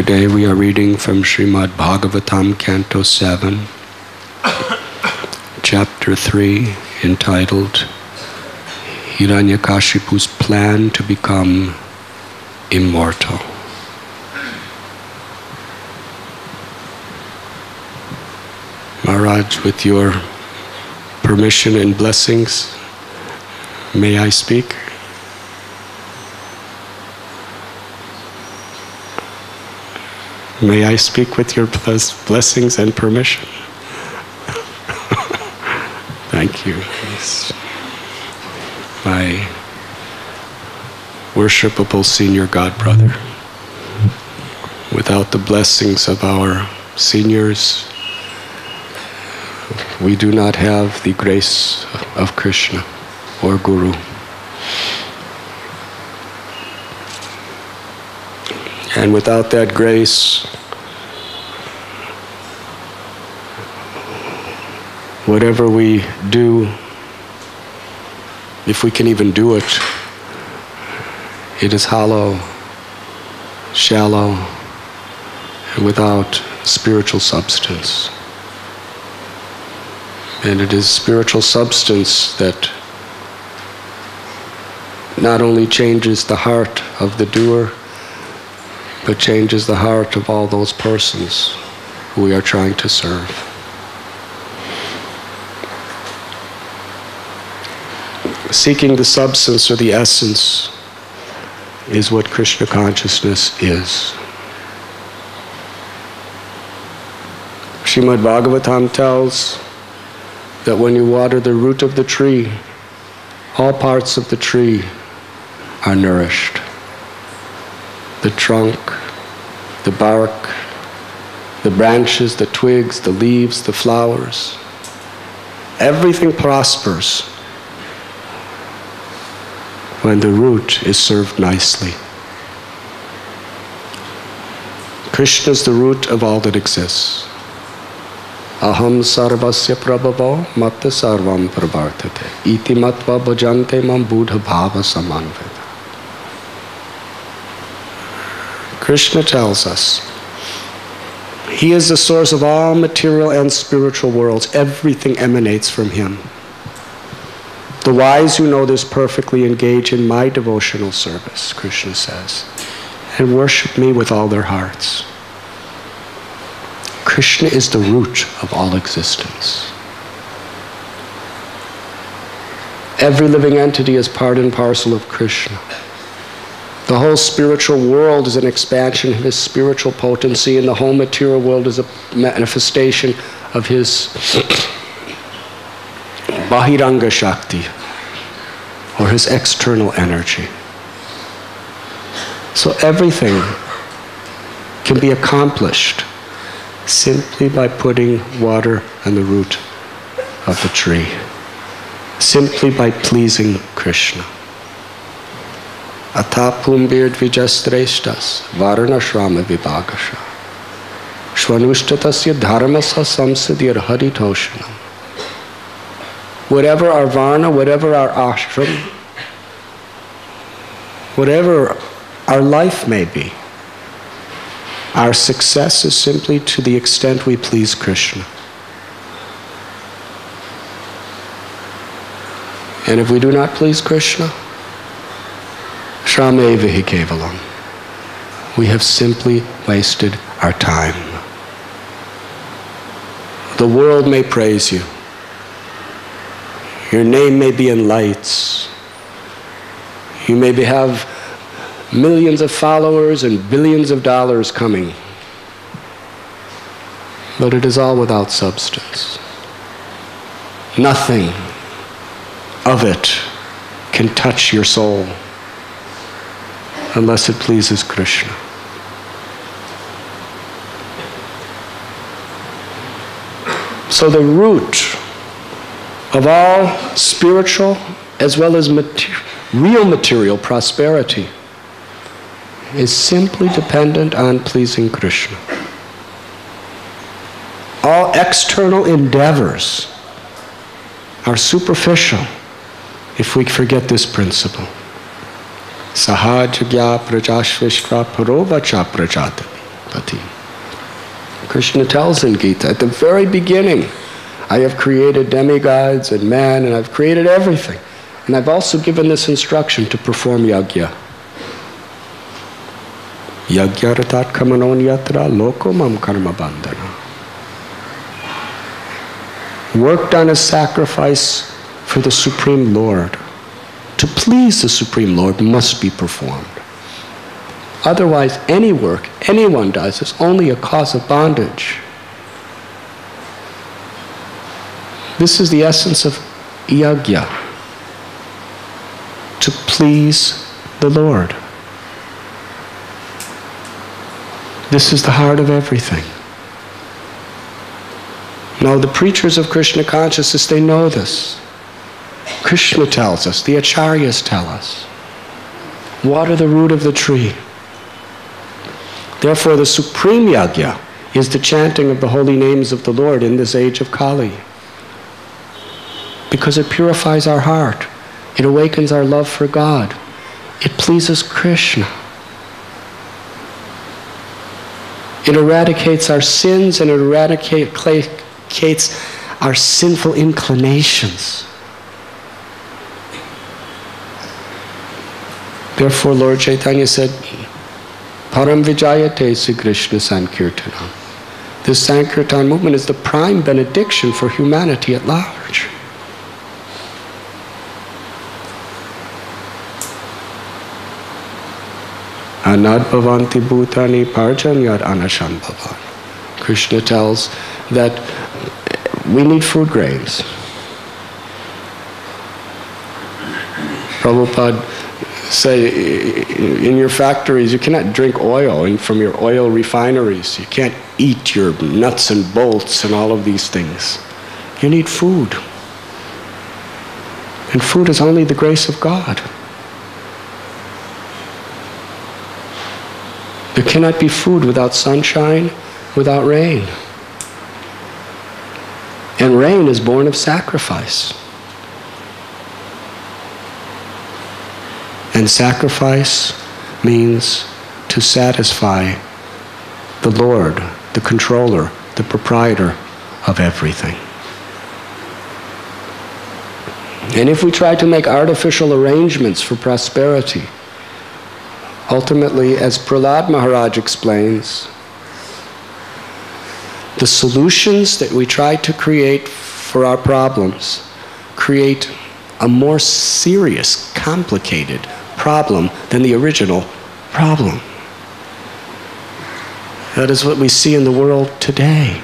Today we are reading from Srimad Bhagavatam, Canto 7, Chapter 3, entitled Hiranyakashipu's Plan to Become Immortal. Maharaj, with your permission and blessings, may I speak? May I speak with your blessings and permission? Thank you. Yes. My worshipable senior god brother. Without the blessings of our seniors, we do not have the grace of Krishna or Guru. And without that grace, whatever we do, if we can even do it, it is hollow, shallow, and without spiritual substance. And it is spiritual substance that not only changes the heart of the doer, but changes the heart of all those persons who we are trying to serve. Seeking the substance or the essence is what Krishna consciousness is. Srimad Bhagavatam tells that when you water the root of the tree, all parts of the tree are nourished. The trunk, the bark, the branches, the twigs, the leaves, the flowers. Everything prospers when the root is served nicely. Krishna is the root of all that exists. Aham sarvasya prabhavo matta sarvam pravartate iti matva bhajante mam buddha bhava samanveda. Krishna tells us He is the source of all material and spiritual worlds. Everything emanates from Him. The wise who know this perfectly engage in my devotional service, Krishna says, and worship me with all their hearts. Krishna is the root of all existence. Every living entity is part and parcel of Krishna. The whole spiritual world is an expansion of His spiritual potency, and the whole material world is a manifestation of His Bahiranga Shakti, or His external energy. So everything can be accomplished simply by putting water on the root of the tree, simply by pleasing Krishna. Atapumbir dvijastrestas varanashrama vibhagasha shvanushtatasya dharmasa samsadir haritoshanam. Whatever our varna, whatever our ashram, whatever our life may be, our success is simply to the extent we please Krishna. And if we do not please Krishna, Shrameva hi kevalam, we have simply wasted our time. The world may praise you. Your name may be in lights. You may have millions of followers and billions of dollars coming. But it is all without substance. Nothing of it can touch your soul unless it pleases Krishna. So the root of all spiritual as well as real material prosperity is simply dependent on pleasing Krishna. All external endeavors are superficial if we forget this principle. Sahajagya prajashvishva parovacha prajatavi Prajapati. Krishna tells in Gita, at the very beginning, I have created demigods and man, and I've created everything. And I've also given this instruction to perform yajna. Yajna ratat kamanon yatra lokomam karma bandhana. Work done as sacrifice for the Supreme Lord. To please the Supreme Lord must be performed. Otherwise, any work anyone does is only a cause of bondage. This is the essence of yajna. To please the Lord. This is the heart of everything. Now, the preachers of Krishna consciousness, they know this. Krishna tells us, the acharyas tell us. Water the root of the tree. Therefore, the supreme yajna is the chanting of the holy names of the Lord in this age of Kali. Because it purifies our heart. It awakens our love for God. It pleases Krishna. It eradicates our sins and it eradicates our sinful inclinations. Therefore, Lord Chaitanya said, Param Vijayate Sri Krishna Sankirtanam. This Sankirtan movement is the prime benediction for humanity at large. Anad bhavanti bhutani parjanyad anashambhavan. Krishna tells that we need food grains. Prabhupada say, in your factories, you cannot drink oil, and from your oil refineries, you can't eat your nuts and bolts and all of these things. You need food. And food is only the grace of God. There cannot be food without sunshine, without rain. And rain is born of sacrifice. And sacrifice means to satisfy the Lord, the controller, the proprietor of everything. And if we try to make artificial arrangements for prosperity, ultimately, as Prahlad Maharaj explains, the solutions that we try to create for our problems create a more serious, complicated problem than the original problem. That is what we see in the world today.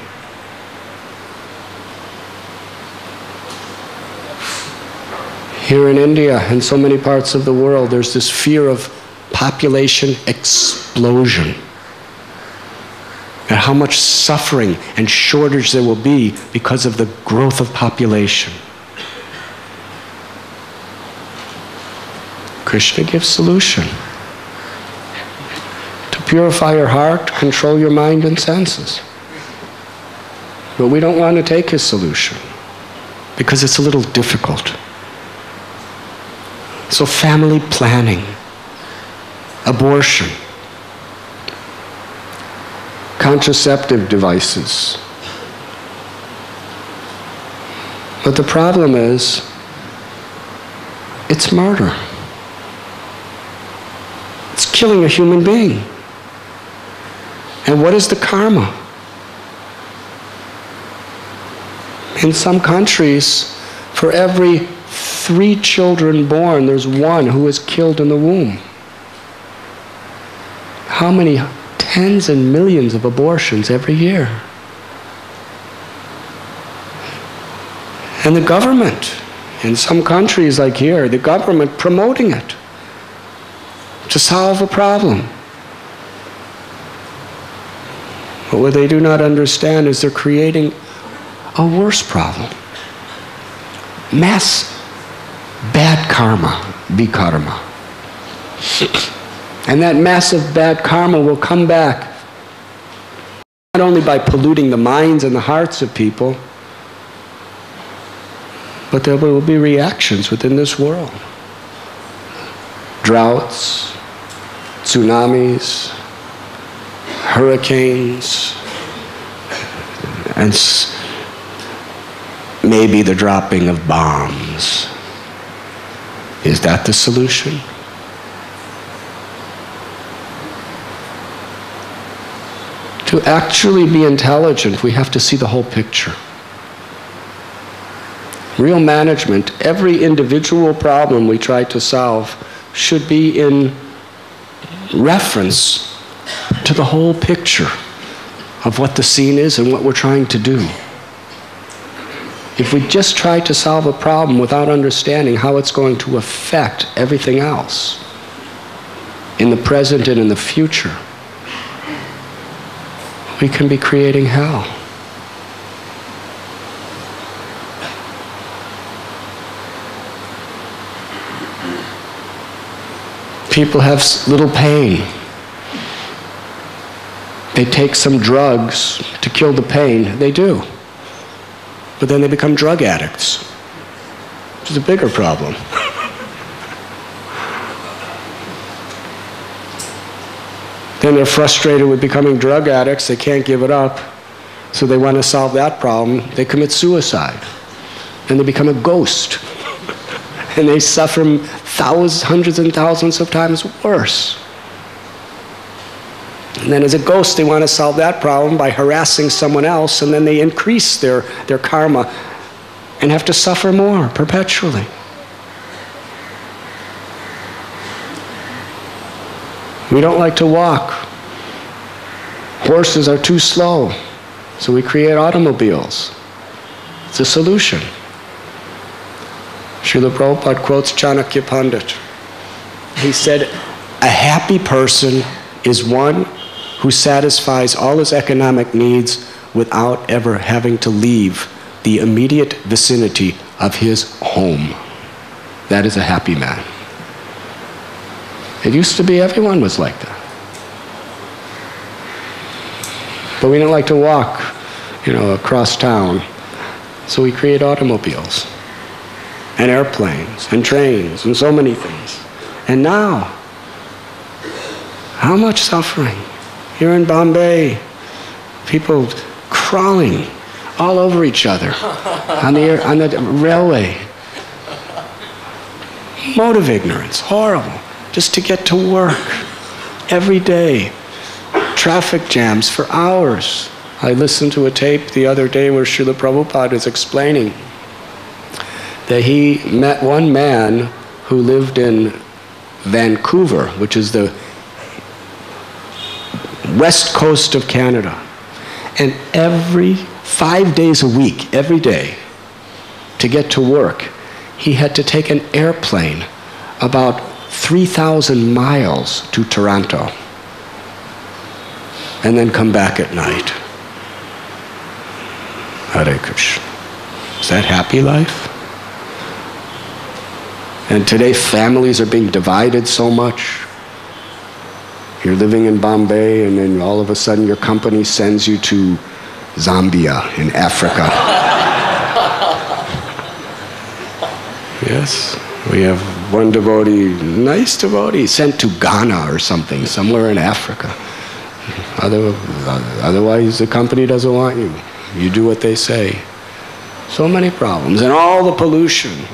Here in India and so many parts of the world, there's this fear of population explosion. And how much suffering and shortage there will be because of the growth of population. Krishna gives solution. To purify your heart, control your mind and senses. But we don't want to take his solution because it's a little difficult. So family planning, abortion, contraceptive devices. But the problem is, it's murder. It's killing a human being. And what is the karma? In some countries, for every 3 children born, there's 1 who is killed in the womb. How many tens and millions of abortions every year? And the government, in some countries like here, the government promoting it to solve a problem. But what they do not understand is they're creating a worse problem. Mass bad karma, bikarma. And that massive bad karma will come back not only by polluting the minds and the hearts of people, but there will be reactions within this world. Droughts, tsunamis, hurricanes, and maybe the dropping of bombs. Is that the solution? To actually be intelligent, we have to see the whole picture. Real management, every individual problem we try to solve should be in reference to the whole picture of what the scene is and what we're trying to do. If we just try to solve a problem without understanding how it's going to affect everything else in the present and in the future, we can be creating hell. People have little pain. They take some drugs to kill the pain. They do. But then they become drug addicts, which is a bigger problem. Then they're frustrated with becoming drug addicts. They can't give it up. So they want to solve that problem. They commit suicide. And they become a ghost. And they suffer hundreds and thousands of times worse. And then as a ghost, they want to solve that problem by harassing someone else, and then they increase their karma and have to suffer more perpetually. We don't like to walk. Horses are too slow, so we create automobiles. It's a solution. Srila Prabhupada quotes Chanakya Pandit. He said, "A happy person is one who satisfies all his economic needs without ever having to leave the immediate vicinity of his home. That is a happy man." It used to be everyone was like that. But we don't like to walk, across town. So we create automobiles and airplanes and trains and so many things. And now, how much suffering? Here in Bombay, people crawling all over each other on the railway. Mode of ignorance, horrible. Just to get to work every day. Traffic jams for hours. I listened to a tape the other day where Srila Prabhupada is explaining that he met one man who lived in Vancouver, which is the west coast of Canada. And every 5 days a week, every day, to get to work, he had to take an airplane about 3,000 miles to Toronto and then come back at night. Hare Krishna. Is that happy life? And today families are being divided so much. You're living in Bombay, and then all of a sudden your company sends you to Zambia in Africa. Yes, we have one devotee, nice devotee, sent to Ghana or something, somewhere in Africa. Otherwise, the company doesn't want you. You do what they say. So many problems, and all the pollution.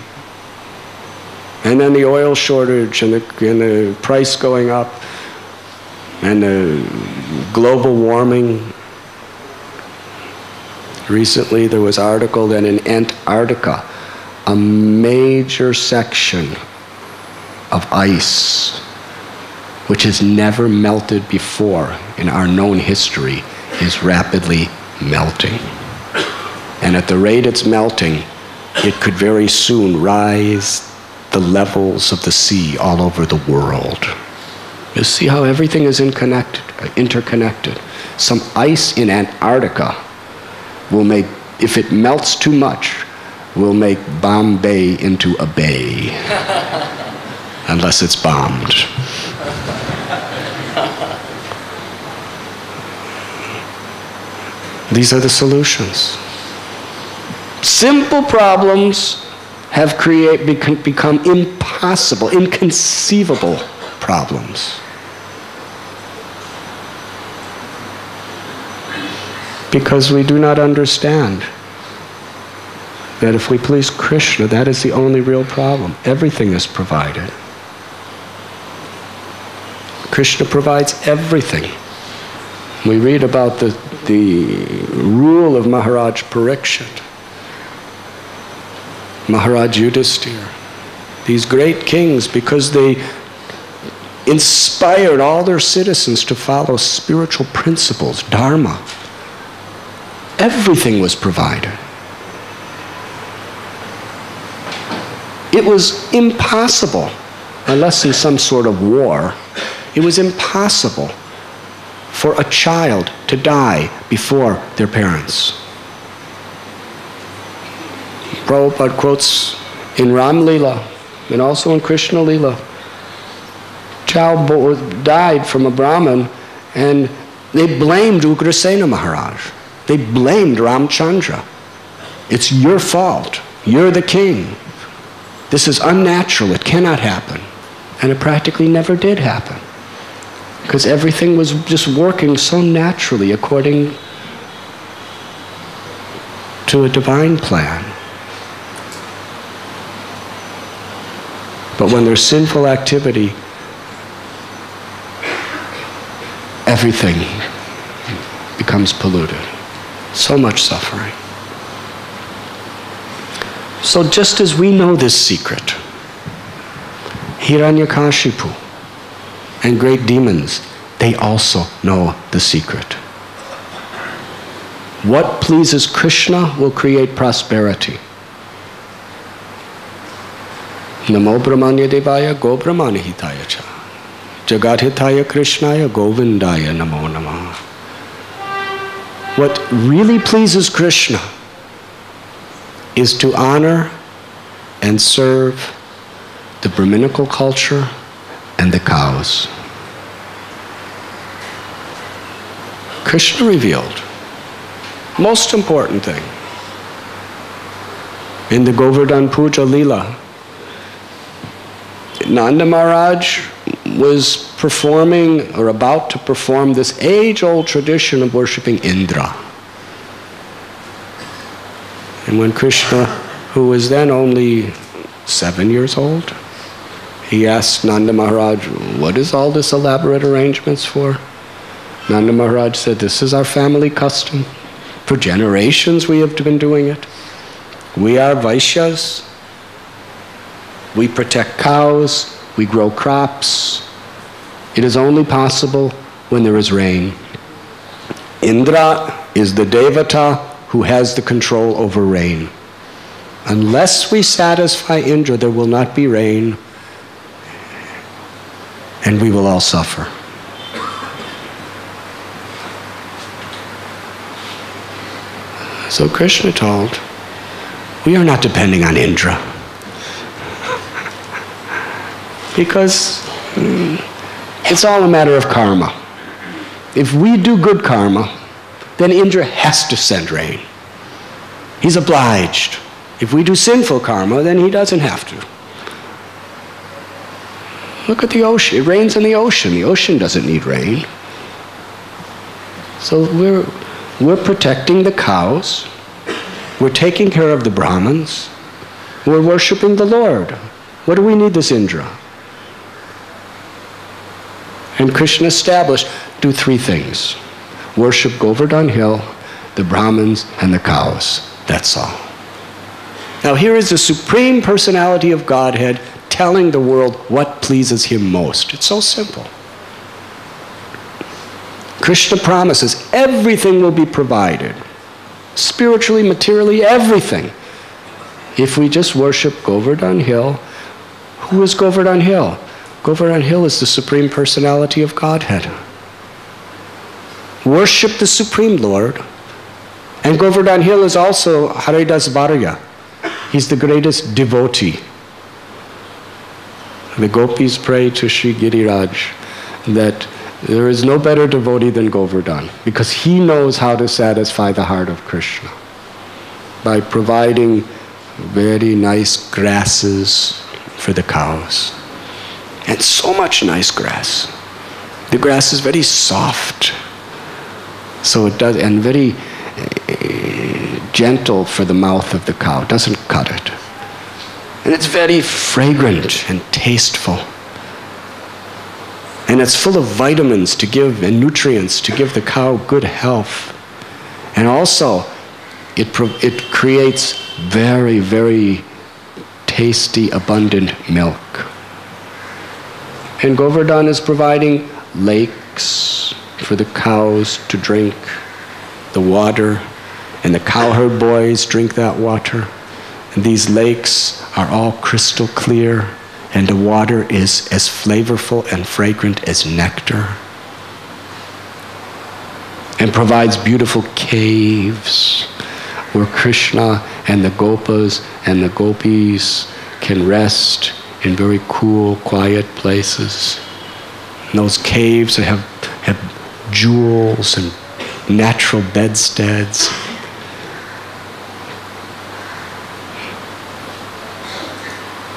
And then the oil shortage, and the price going up, and the global warming. Recently there was an article that in Antarctica, a major section of ice, which has never melted before in our known history, is rapidly melting. And at the rate it's melting, it could very soon rise the levels of the sea all over the world. You see how everything is interconnected. Some ice in Antarctica will make, if it melts too much, will make Bombay into a bay. Unless it's bombed. These are the solutions. Simple problems have become impossible, inconceivable problems. Because we do not understand that if we please Krishna, that is the only real problem. Everything is provided. Krishna provides everything. We read about the rule of Maharaj Parikshit, Maharaj Yudhisthira, these great kings, because they inspired all their citizens to follow spiritual principles, dharma. Everything was provided. It was impossible, unless in some sort of war, it was impossible for a child to die before their parents. Prabhupada quotes in Ram Lila and also in Krishna Lila, child died from a Brahmin, and they blamed Ugrasena Maharaj. They blamed Ramchandra. It's your fault. You're the king. This is unnatural. It cannot happen. And it practically never did happen, because everything was just working so naturally according to a divine plan. But when there's sinful activity, everything becomes polluted. So much suffering. So just as we know this secret, Hiranyakashipu and great demons, they also know the secret. What pleases Krishna will create prosperity. Namo Brahmanya Devaya Go Brahmani Hitaya Cha Jagadhitaya Krishnaya Govindaya Namo Namah. What really pleases Krishna is to honor and serve the Brahminical culture and the cows. Krishna revealed, most important thing, in the Govardhan Puja Lila, Nanda Maharaj was performing or about to perform this age-old tradition of worshipping Indra. And when Krishna, who was then only 7 years old, he asked Nanda Maharaj, what is all this elaborate arrangements for? Nanda Maharaj said, this is our family custom. For generations we have been doing it. We are Vaishyas. We protect cows. We grow crops. It is only possible when there is rain. Indra is the Devata who has the control over rain. Unless we satisfy Indra, there will not be rain, and we will all suffer. So Krishna told, we are not depending on Indra. Because it's all a matter of karma. If we do good karma, then Indra has to send rain. He's obliged. If we do sinful karma, then he doesn't have to. Look at the ocean. It rains in the ocean. The ocean doesn't need rain. So we're protecting the cows. We're taking care of the Brahmins. We're worshiping the Lord. What do we need this Indra? And Krishna established, do three things. Worship Govardhan Hill, the Brahmins, and the cows. That's all. Now here is the Supreme Personality of Godhead telling the world what pleases him most. It's so simple. Krishna promises everything will be provided. Spiritually, materially, everything. If we just worship Govardhan Hill. Who is Govardhan Hill? Govardhan Hill is the Supreme Personality of Godhead. Worship the Supreme Lord. And Govardhan Hill is also Haridas Varya. He's the greatest devotee. The gopis pray to Sri Giriraj that there is no better devotee than Govardhan, because he knows how to satisfy the heart of Krishna by providing very nice grasses for the cows. And so much nice grass. The grass is very soft. So it does, and very gentle for the mouth of the cow, doesn't cut it. And it's very fragrant and tasteful. And it's full of vitamins to give and nutrients to give the cow good health. And also, it creates very, very tasty, abundant milk. And Govardhan is providing lakes for the cows to drink, the water, and the cowherd boys drink that water. And these lakes are all crystal clear, and the water is as flavorful and fragrant as nectar. And provides beautiful caves where Krishna and the gopas and the gopis can rest in very cool, quiet places. And those caves have jewels and natural bedsteads.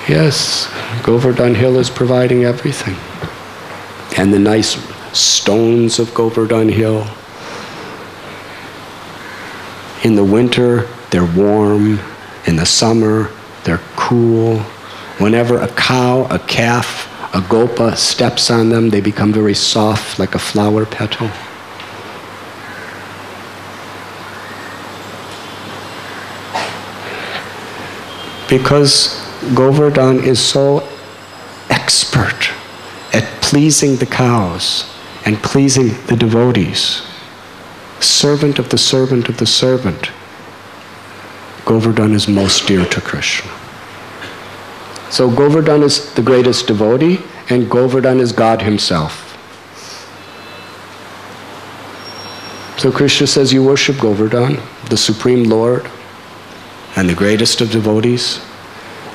Yes, Govardhan Hill is providing everything. And the nice stones of Govardhan Hill. In the winter, they're warm. In the summer, they're cool. Whenever a cow, a calf, a gopa steps on them, they become very soft like a flower petal. Because Govardhan is so expert at pleasing the cows and pleasing the devotees. Servant of the servant of the servant. Govardhan is most dear to Krishna. So Govardhan is the greatest devotee, and Govardhan is God himself. So Krishna says, you worship Govardhan, the Supreme Lord, and the greatest of devotees,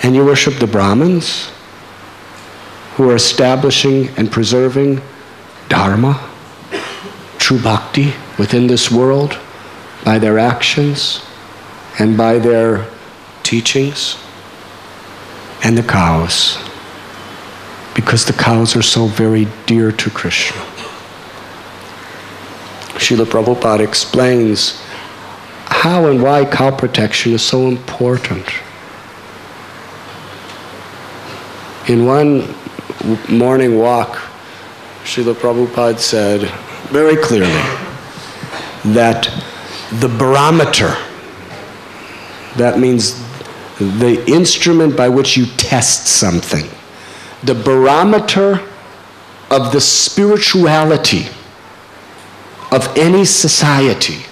and you worship the Brahmins, who are establishing and preserving Dharma, true bhakti within this world, by their actions and by their teachings, and the cows, because the cows are so very dear to Krishna. Srila Prabhupada explains how and why cow protection is so important. In one morning walk, Srila Prabhupada said very clearly that the barometer, that means the instrument by which you test something, the barometer of the spirituality of any society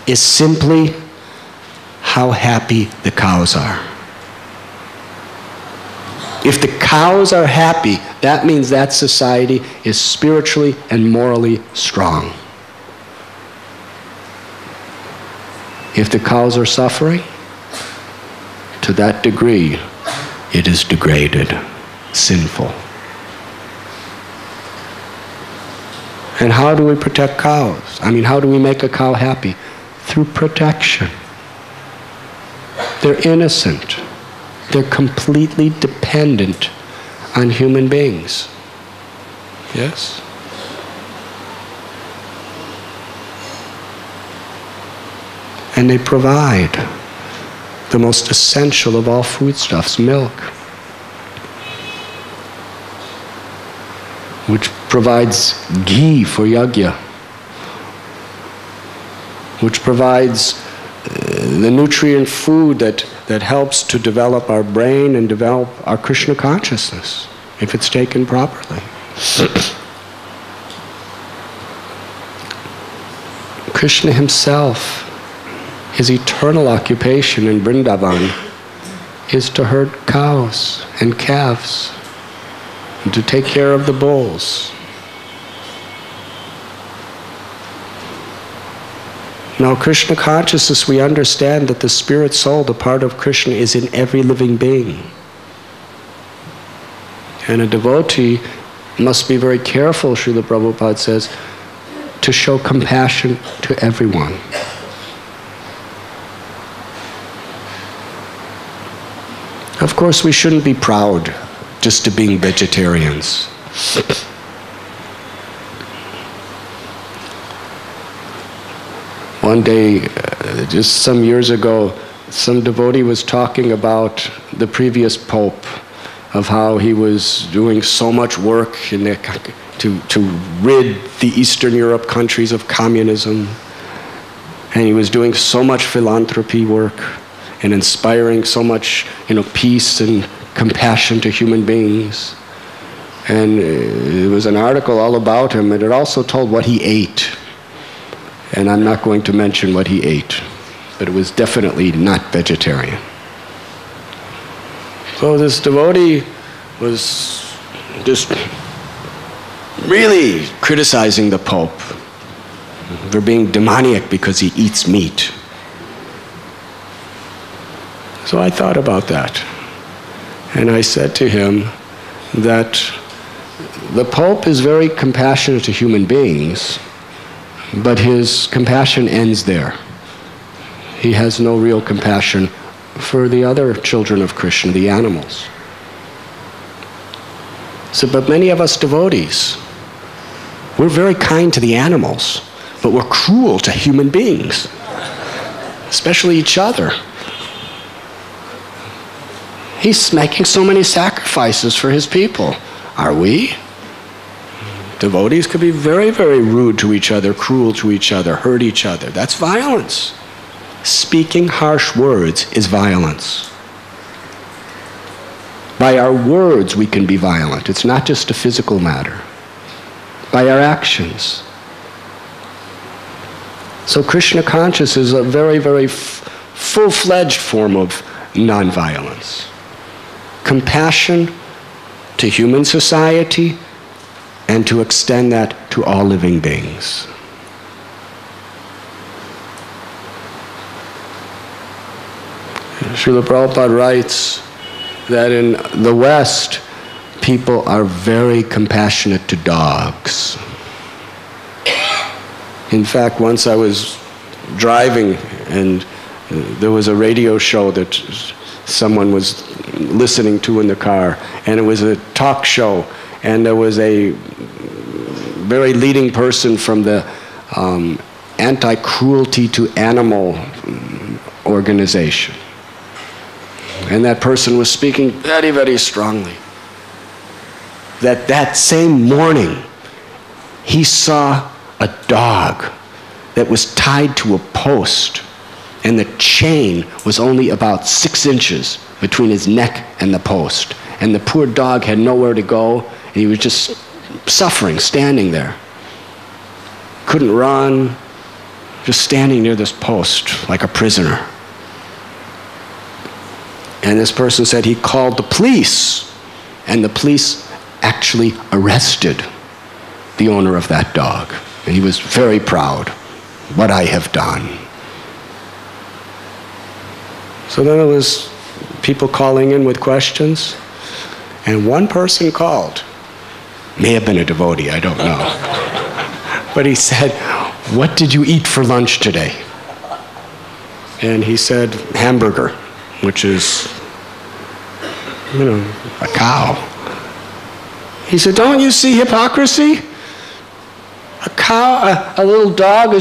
is simply how happy the cows are. If the cows are happy, that means that society is spiritually and morally strong. If the cows are suffering, to that degree, it is degraded, sinful. And how do we protect cows? I mean, how do we make a cow happy? Through protection. They're innocent. They're completely dependent on human beings. Yes? And they provide the most essential of all foodstuffs, milk, which provides ghee for yajna, which provides the nutrient food that helps to develop our brain and develop our Krishna consciousness, if it's taken properly. Krishna himself, his eternal occupation in Vrindavan is to herd cows and calves and to take care of the bulls. Now, Krishna consciousness, we understand that the spirit soul, the part of Krishna, is in every living being. And a devotee must be very careful, Srila Prabhupada says, to show compassion to everyone. Of course, we shouldn't be proud just to being vegetarians. one day, just some years ago, some devotee was talking about the previous pope, of how he was doing so much work to rid the Eastern Europe countries of communism. And he was doing so much philanthropy work and inspiring so much, peace and compassion to human beings. And it was an article all about him, and it also told what he ate. And I'm not going to mention what he ate, but it was definitely not vegetarian. So this devotee was just really criticizing the Pope for being demoniac because he eats meat. So I thought about that. And I said to him that the Pope is very compassionate to human beings, but his compassion ends there. He has no real compassion for the other children of Krishna, the animals. So, but many of us devotees, we're very kind to the animals, but we're cruel to human beings, especially each other. He's making so many sacrifices for his people. Are we? Devotees could be very, very rude to each other, cruel to each other, hurt each other. That's violence. Speaking harsh words is violence. By our words we can be violent. It's not just a physical matter. By our actions. So Krishna consciousness is a very, very full-fledged form of nonviolence. Compassion to human society and to extend that to all living beings. Srila Prabhupada writes that in the West, people are very compassionate to dogs. In fact, once I was driving and there was a radio show that someone was listening to in the car, and it was a talk show, and there was a very leading person from the anti-cruelty to animal organization. And that person was speaking very, very strongly. That same morning, he saw a dog that was tied to a post, and the chain was only about 6 inches between his neck and the post. And the poor dog had nowhere to go, and he was just suffering, standing there. Couldn't run, just standing near this post like a prisoner. And this person said he called the police, and the police actually arrested the owner of that dog. And he was very proud. What I have done. So then there was people calling in with questions, and one person called. May have been a devotee, I don't know. But he said, "What did you eat for lunch today?" And he said, "Hamburger," which is, a cow. He said, "Don't you see hypocrisy? A cow, a little dog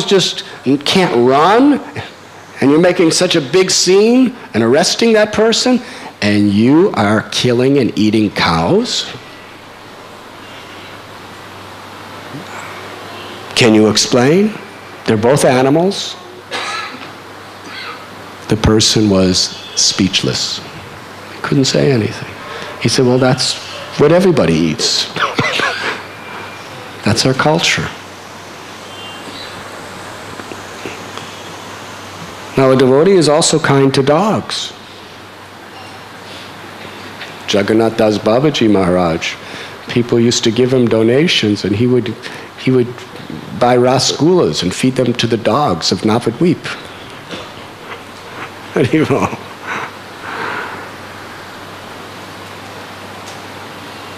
can't run, and you're making such a big scene and arresting that person, and you are killing and eating cows? Can you explain? They're both animals." The person was speechless. He couldn't say anything. He said, "Well, that's what everybody eats." That's our culture. Now, a devotee is also kind to dogs. Jagannath Das Babaji Maharaj, people used to give him donations, and he would buy rasgullas and feed them to the dogs of Navadvip.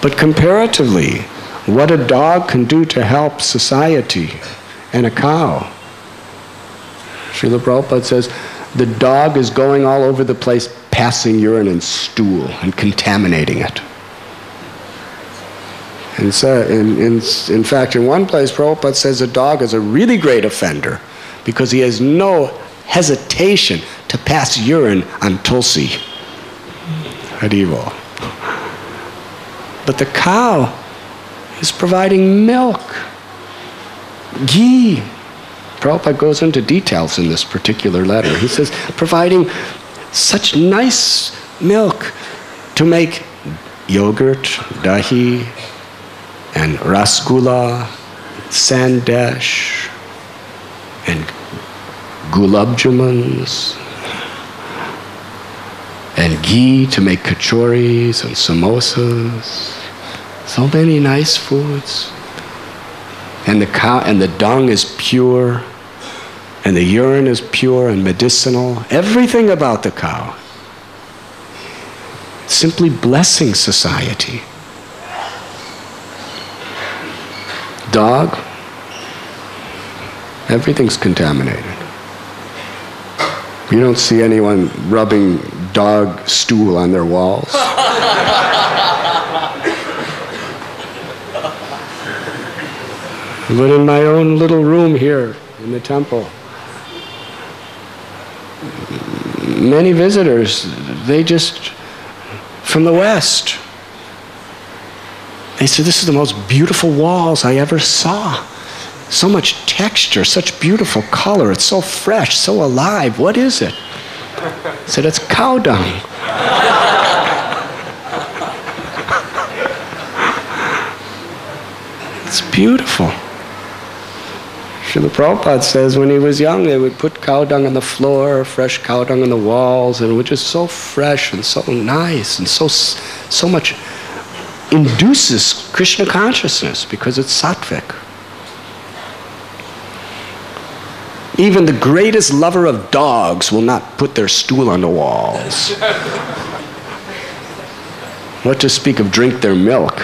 But comparatively, what a dog can do to help society and a cow. Srila Prabhupada says, the dog is going all over the place, passing urine and stool and contaminating it. And so, in fact, in one place, Prabhupada says a dog is a really great offender because he has no hesitation to pass urine on Tulsi. Haribo. But the cow is providing milk, ghee. Prabhupada goes into details in this particular letter. He says, providing such nice milk to make yogurt, dahi, and rasgulla, sandesh, and gulab jamans, and ghee to make kachoris and samosas. So many nice foods. And the cow and the dung is pure, and the urine is pure and medicinal. Everything about the cow. Simply blessing society. Dog, everything's contaminated. You don't see anyone rubbing dog stool on their walls. But in my own little room here in the temple, many visitors, they just, from the West, they said, this is the most beautiful walls I ever saw. So much texture, such beautiful color, it's so fresh, so alive. What is it? I said, it's cow dung. It's beautiful. Srila Prabhupada says when he was young, they would put cow dung on the floor, fresh cow dung on the walls, and it was just so fresh and so nice and so much induces Krishna consciousness because it's sattvic. Even the greatest lover of dogs will not put their stool on the walls. What to speak of drink their milk?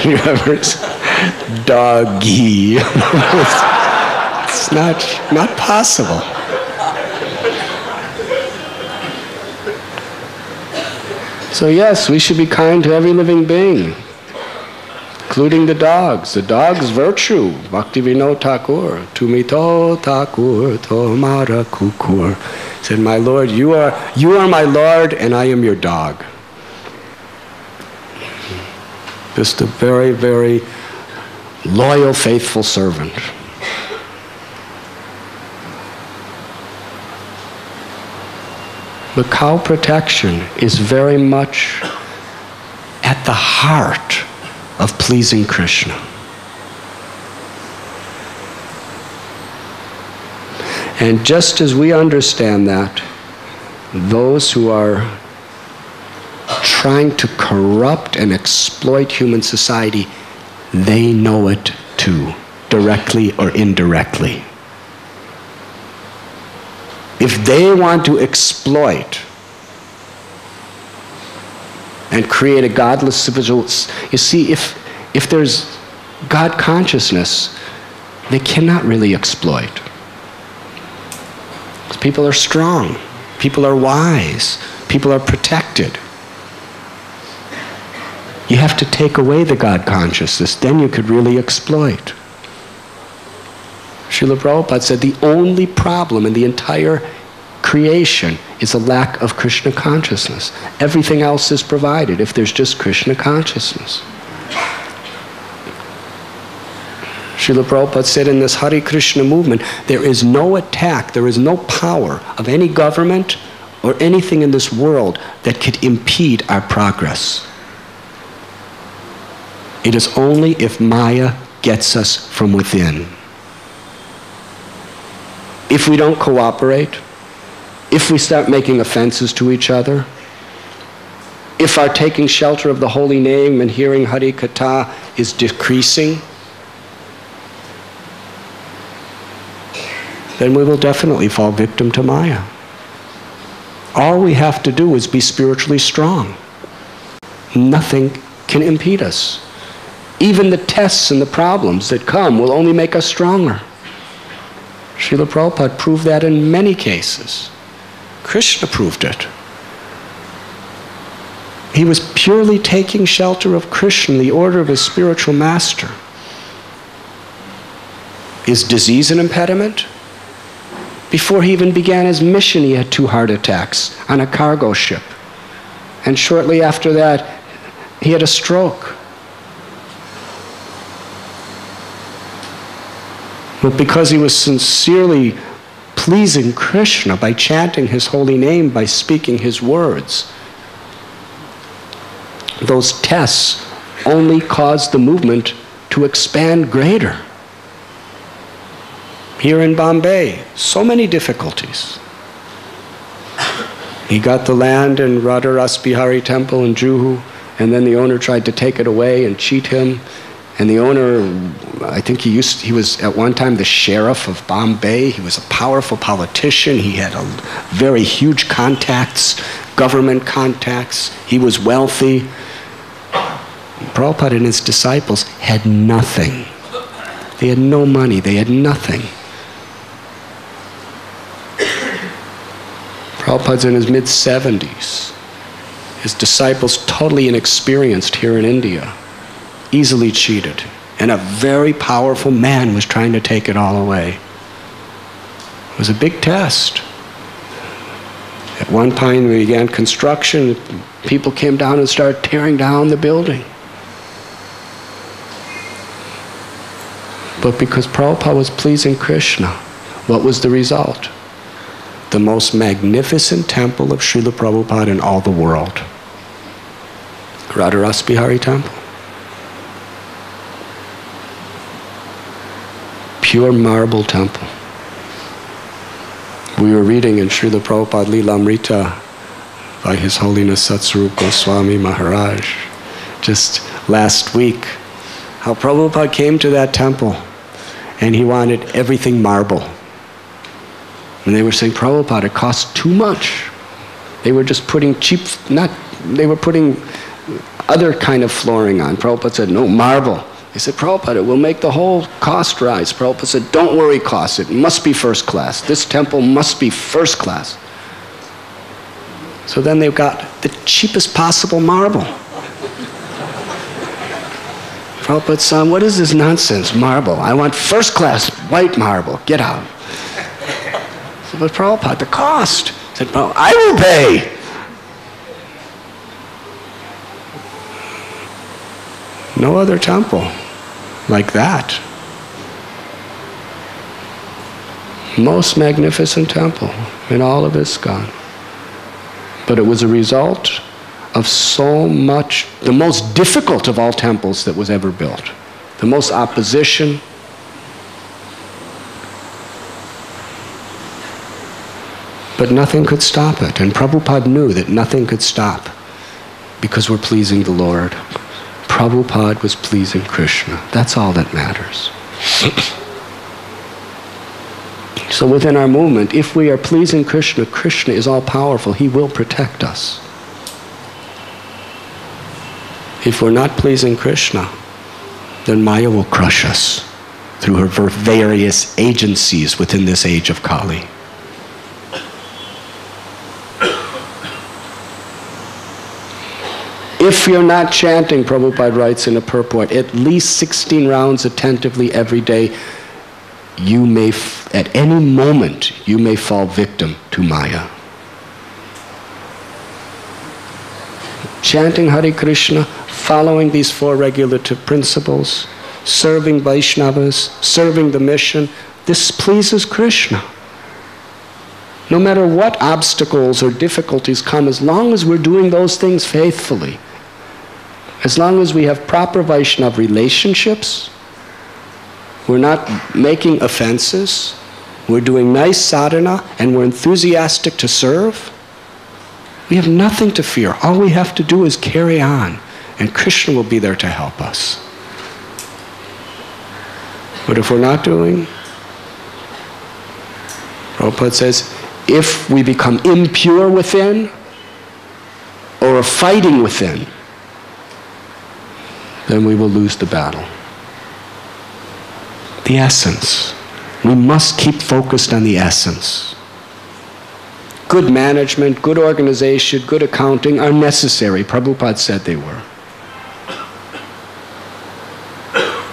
You ever doggy? It's not possible. So yes, we should be kind to every living being, including the dogs. The dog's virtue. Bhaktivinoda Thakur, Tumito Thakur, Tomara Kukur, said, my Lord, you are my Lord, and I am your dog. Just a very, very loyal, faithful servant. The cow protection is very much at the heart of pleasing Krishna. And just as we understand that, those who are trying to corrupt and exploit human society, they know it too, directly or indirectly. If they want to exploit and create a godless civilization, you see, if there's God consciousness, they cannot really exploit. People are strong, people are wise, people are protected. You have to take away the God consciousness, then you could really exploit. Srila Prabhupada said the only problem in the entire creation is a lack of Krishna consciousness. Everything else is provided if there's just Krishna consciousness. Srila Prabhupada said in this Hare Krishna movement, there is no attack, there is no power of any government or anything in this world that could impede our progress. It is only if Maya gets us from within. If we don't cooperate, if we start making offenses to each other, if our taking shelter of the holy name and hearing Hari Katha is decreasing, then we will definitely fall victim to Maya. All we have to do is be spiritually strong. Nothing can impede us. Even the tests and the problems that come will only make us stronger. Srila Prabhupada proved that in many cases. Krishna proved it. He was purely taking shelter of Krishna, the order of his spiritual master. Is disease an impediment? Before he even began his mission, he had 2 heart attacks on a cargo ship. And shortly after that, he had a stroke. But because he was sincerely pleasing Krishna by chanting his holy name, by speaking his words, those tests only caused the movement to expand greater. Here in Bombay, so many difficulties. He got the land in Radha-Ras-Bihari Temple in Juhu, and then the owner tried to take it away and cheat him. And the owner, I think he was at one time the sheriff of Bombay. He was a powerful politician. He had very huge contacts, government contacts. He was wealthy. Prabhupada and his disciples had nothing. They had no money. They had nothing. Prabhupada's in his mid-70s. His disciples totally inexperienced here in India, easily cheated. And a very powerful man was trying to take it all away. It was a big test. At one time we began construction, people came down and started tearing down the building. But because Prabhupada was pleasing Krishna, what was the result? The most magnificent temple of Srila Prabhupada in all the world. Radha-Ras-Bihari Temple. Pure marble temple. We were reading in Srila Prabhupada Lilamrita by His Holiness Satsvarup Goswami Maharaj just last week, how Prabhupada came to that temple and he wanted everything marble. And they were saying, Prabhupada, it costs too much. They were just putting they were putting other kind of flooring on. Prabhupada said, no, marble. They said, Prabhupada, it will make the whole cost rise. Prabhupada said, don't worry, cost. It must be first class. This temple must be first class. So then they got the cheapest possible marble. Prabhupada said, what is this nonsense, marble? I want first class white marble. Get out. So, but Prabhupada, the cost. He said, well, I will pay. No other temple like that. Most magnificent temple in all of ISKCON. But it was a result of so much, the most difficult of all temples that was ever built. The most opposition. But nothing could stop it. And Prabhupada knew that nothing could stop because we're pleasing the Lord. Prabhupada was pleasing Krishna. That's all that matters. So within our movement, if we are pleasing Krishna, Krishna is all-powerful. He will protect us. If we're not pleasing Krishna, then Maya will crush us through her various agencies within this age of Kali. If you're not chanting, Prabhupada writes in a purport, at least 16 rounds attentively every day, you may, at any moment, you may fall victim to Maya. Chanting Hare Krishna, following these 4 regulative principles, serving Vaishnavas, serving the mission, this pleases Krishna. No matter what obstacles or difficulties come, as long as we're doing those things faithfully, as long as we have proper Vaishnava relationships, we're not making offenses, we're doing nice sadhana, and we're enthusiastic to serve, we have nothing to fear. All we have to do is carry on, and Krishna will be there to help us. But if we're not doing, Prabhupada says, if we become impure within, or are fighting within, then we will lose the battle. The essence. We must keep focused on the essence. good management, good organization, good accounting are necessary. Prabhupada said they were.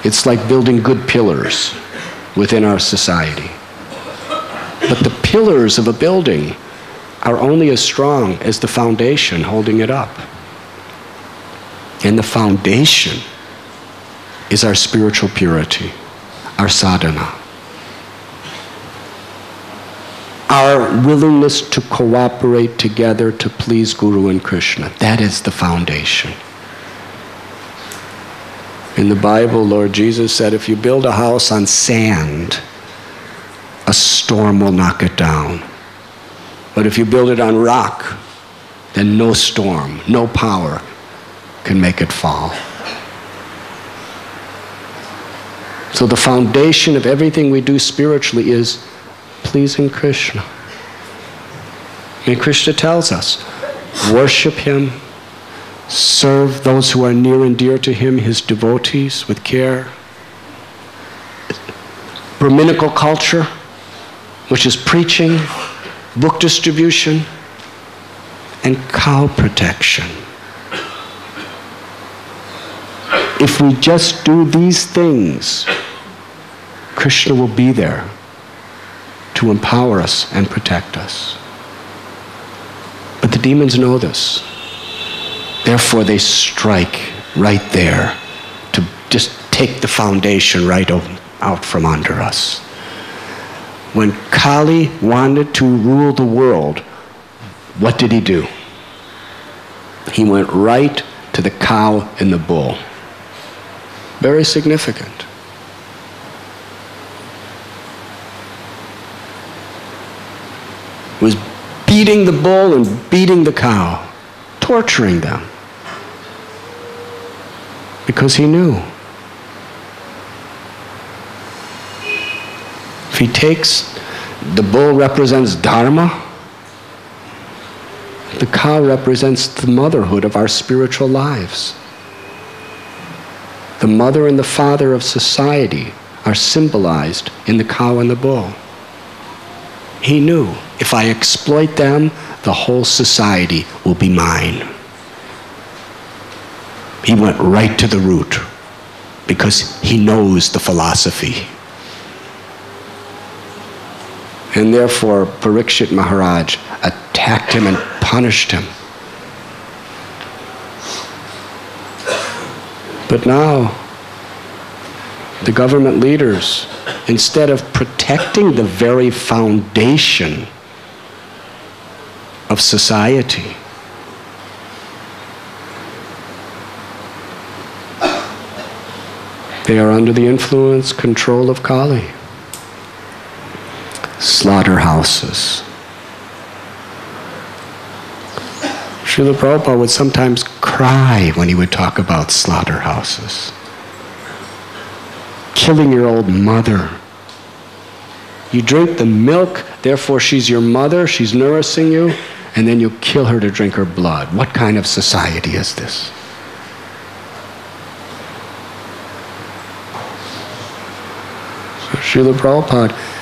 It's like building good pillars within our society. But the pillars of a building are only as strong as the foundation holding it up. And the foundation is our spiritual purity, our sadhana, our willingness to cooperate together to please Guru and Krishna. That is the foundation. In the Bible, Lord Jesus said, if you build a house on sand, a storm will knock it down. But if you build it on rock, then no storm, no power can make it fall. So the foundation of everything we do spiritually is pleasing Krishna. I mean, Krishna tells us, worship Him, serve those who are near and dear to Him, His devotees, with care. Brahminical culture, which is preaching, book distribution, and cow protection. If we just do these things, Krishna will be there to empower us and protect us. But the demons know this. Therefore, they strike right there to just take the foundation right out from under us. When Kali wanted to rule the world, what did he do? He went right to the cow and the bull. Very significant. He was beating the bull and beating the cow, torturing them. Because he knew. If he takes, the bull represents dharma, the cow represents the motherhood of our spiritual lives. The mother and the father of society are symbolized in the cow and the bull. He knew, if I exploit them, the whole society will be mine. He went right to the root because he knows the philosophy. And therefore, Parikshit Maharaj attacked him and punished him. But now, the government leaders, instead of protecting the very foundation of society, they are under the influence, control of Kali. Slaughterhouses. Srila Prabhupada would sometimes cry when he would talk about slaughterhouses. Killing your old mother. You drink the milk, therefore she's your mother, she's nourishing you, and then you kill her to drink her blood. What kind of society is this? So Srila Prabhupada,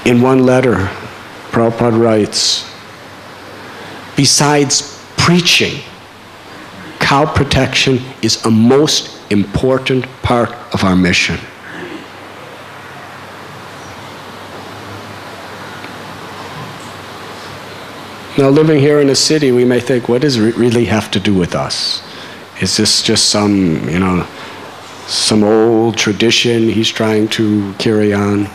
in one letter, Prabhupada writes, besides preaching, cow protection is a most important part of our mission. Now, living here in a city, we may think, what does it really have to do with us? Is this just some, some old tradition he's trying to carry on?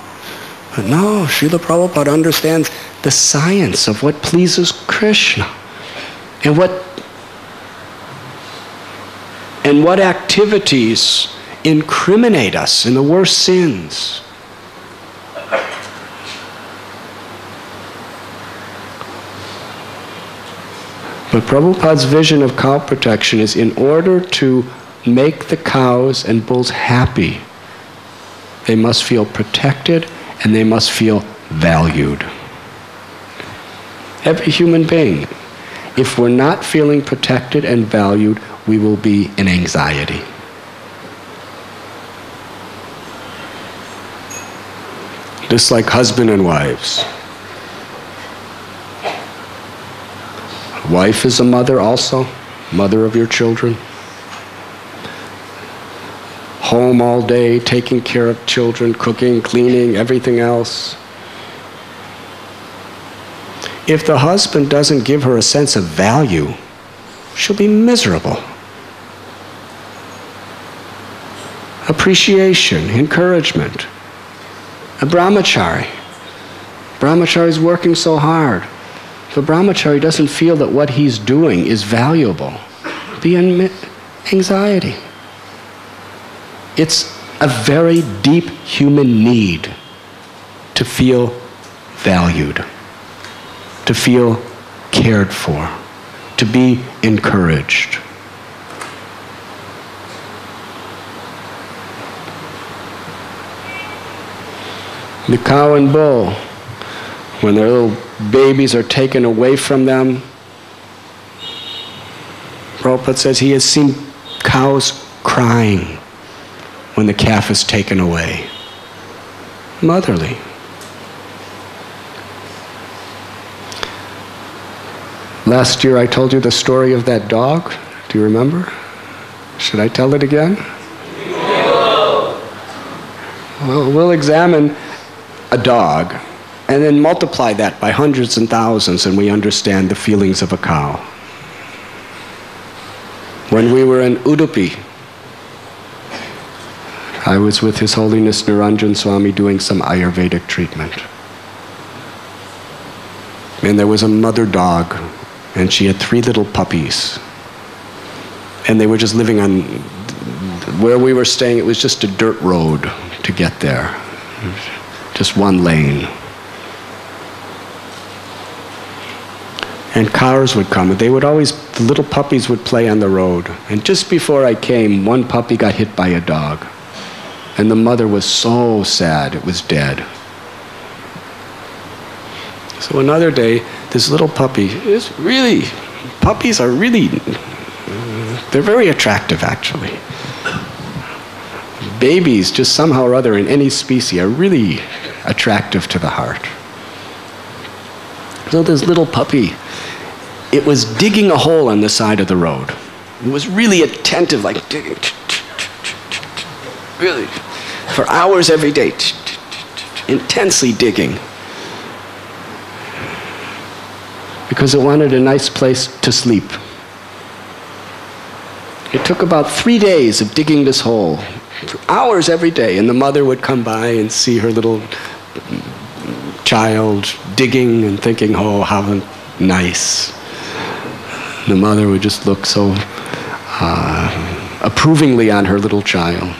But no, Srila Prabhupada understands the science of what pleases Krishna and what activities incriminate us in the worst sins. But Prabhupada's vision of cow protection is in order to make the cows and bulls happy, they must feel protected and they must feel valued. Every human being, if we're not feeling protected and valued, we will be in anxiety. Just like husband and wives. Wife is a mother also, mother of your children. Home all day, taking care of children, cooking, cleaning, everything else. If the husband doesn't give her a sense of value, she'll be miserable. Appreciation, encouragement. A brahmachari. Brahmachari is working so hard. If a brahmachari doesn't feel that what he's doing is valuable, be in anxiety. It's a very deep human need to feel valued, to feel cared for, to be encouraged. The cow and bull, when their little babies are taken away from them, Prabhupada says he has seen cows crying when the calf is taken away. Motherly. Last year I told you the story of that dog. Do you remember? Should I tell it again? No. Well, we'll examine a dog and then multiply that by hundreds and thousands and we understand the feelings of a cow. When we were in Udupi, I was with His Holiness Niranjan Swami doing some Ayurvedic treatment. And there was a mother dog, and she had 3 little puppies. And they were just living on, where we were staying, it was just a dirt road to get there. Just one lane. And cars would come, and they would always, the little puppies would play on the road. And just before I came, one puppy got hit by a dog. And the mother was so sad it was dead. So another day, this little puppy is really, puppies are really, they're very attractive actually. Babies, just somehow or other in any species, are really attractive to the heart. So this little puppy, it was digging a hole on the side of the road. It was really attentive, like digging, really, for hours every day, intensely digging. Because it wanted a nice place to sleep. It took about 3 days of digging this hole, for hours every day, and the mother would come by and see her little child digging and thinking, oh, how nice. The mother would just look so approvingly on her little child.